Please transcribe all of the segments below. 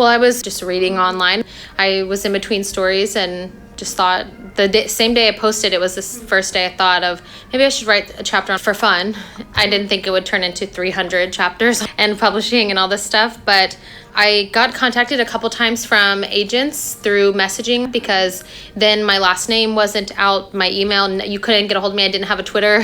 Well, I was just reading online. I was in between stories and just thought same day I posted, it was this first day I thought of maybe I should write a chapter for fun. I didn't think it would turn into 300 chapters and publishing and all this stuff, but I got contacted a couple times from agents through messaging because then my last name wasn't out, my email, you couldn't get a hold of me. I didn't have a Twitter.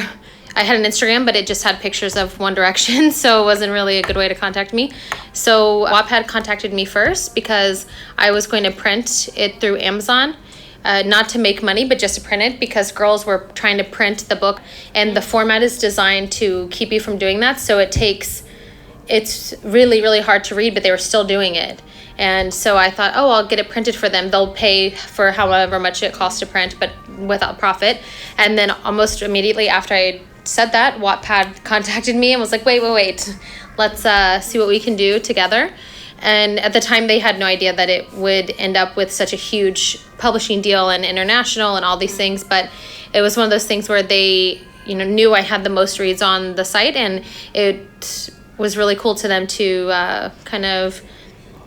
I had an Instagram, but it just had pictures of One Direction, so it wasn't really a good way to contact me. So Wattpad contacted me first because I was going to print it through Amazon. Not to make money, but just to print it because girls were trying to print the book and the format is designed to keep you from doing that. So it's really, really hard to read, but they were still doing it. And so I thought, oh, I'll get it printed for them. They'll pay for however much it costs to print, but without profit. And then almost immediately after I said that, Wattpad contacted me and was like, wait, let's see what we can do together. And at the time, they had no idea that it would end up with such a huge publishing deal and international and all these things. But it was one of those things where they, knew I had the most reads on the site, and it was really cool to them to kind of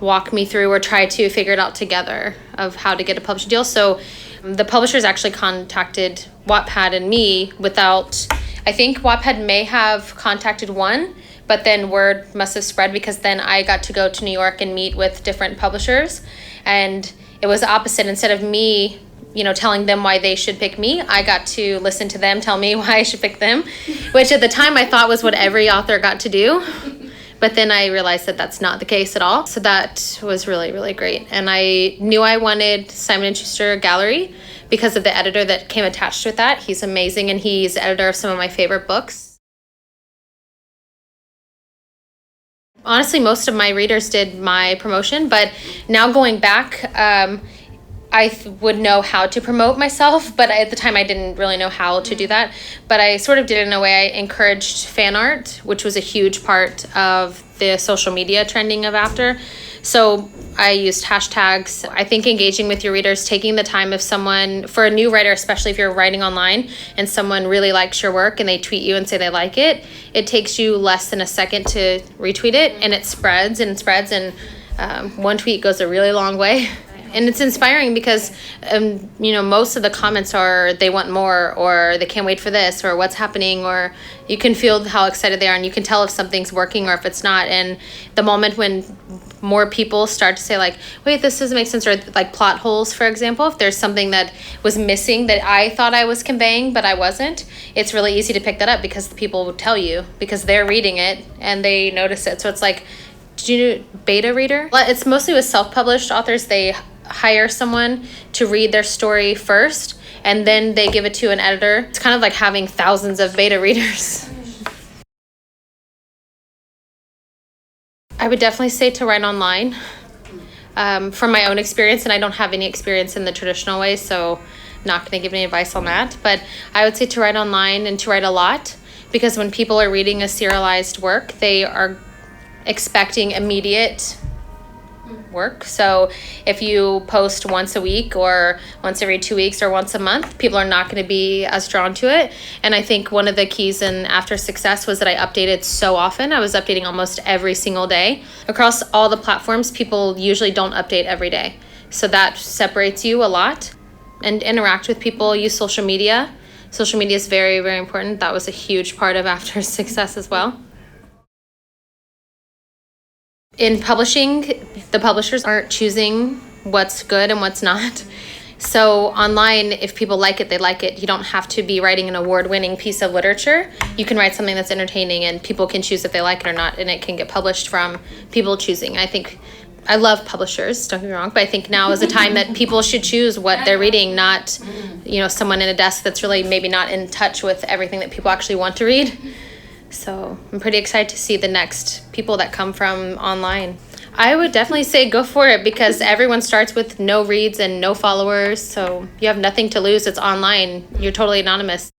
walk me through or try to figure it out together of how to get a publishing deal. So the publishers actually contacted Wattpad and me without, I think Wattpad may have contacted one, but then word must have spread because then I got to go to New York and meet with different publishers. And it was the opposite. Instead of me, telling them why they should pick me, I got to listen to them tell me why I should pick them, which at the time I thought was what every author got to do. But then I realized that that's not the case at all. So that was really, really great. And I knew I wanted Simon & Schuster Gallery because of the editor that came attached with that. He's amazing, and he's the editor of some of my favorite books. Honestly, most of my readers did my promotion, but now going back, I would know how to promote myself, but at the time I didn't really know how to do that. But I sort of did it in a way. I encouraged fan art, which was a huge part of the social media trending of after. So I used hashtags. I think engaging with your readers, taking the time if someone, for a new writer, especially if you're writing online and someone really likes your work and they tweet you and say they like it, it takes you less than a second to retweet it, and it spreads and spreads, and one tweet goes a really long way. And it's inspiring because, most of the comments are they want more, or they can't wait for this, or what's happening, or you can feel how excited they are, and you can tell if something's working or if it's not. And the moment when more people start to say like, wait, this doesn't make sense, or like plot holes, for example, if there's something that was missing that I thought I was conveying but I wasn't, it's really easy to pick that up because the people will tell you because they're reading it and they notice it. So it's like, did you do beta reader? It's mostly with self-published authors. They hire someone to read their story first and then they give it to an editor. It's kind of like having thousands of beta readers. I would definitely say to write online from my own experience, and I don't have any experience in the traditional way, so I'm not going to give any advice on that. But I would say to write online and to write a lot, because when people are reading a serialized work, they are expecting immediate work. So if you post once a week or once every 2 weeks or once a month, people are not going to be as drawn to it. And I think one of the keys in After Success was that I updated so often. I was updating almost every single day. Across all the platforms, people usually don't update every day. So that separates you a lot. And interact with people, use social media. Social media is very, very important. That was a huge part of After Success as well. In publishing, the publishers aren't choosing what's good and what's not. So online, if people like it, they like it. You don't have to be writing an award-winning piece of literature. You can write something that's entertaining and people can choose if they like it or not, and it can get published from people choosing. I love publishers, don't get me wrong, but I think now is the time that people should choose what they're reading, not, someone in a desk that's really maybe not in touch with everything that people actually want to read. So I'm pretty excited to see the next people that come from online. I would definitely say go for it because everyone starts with no reads and no followers. So you have nothing to lose. It's online. You're totally anonymous.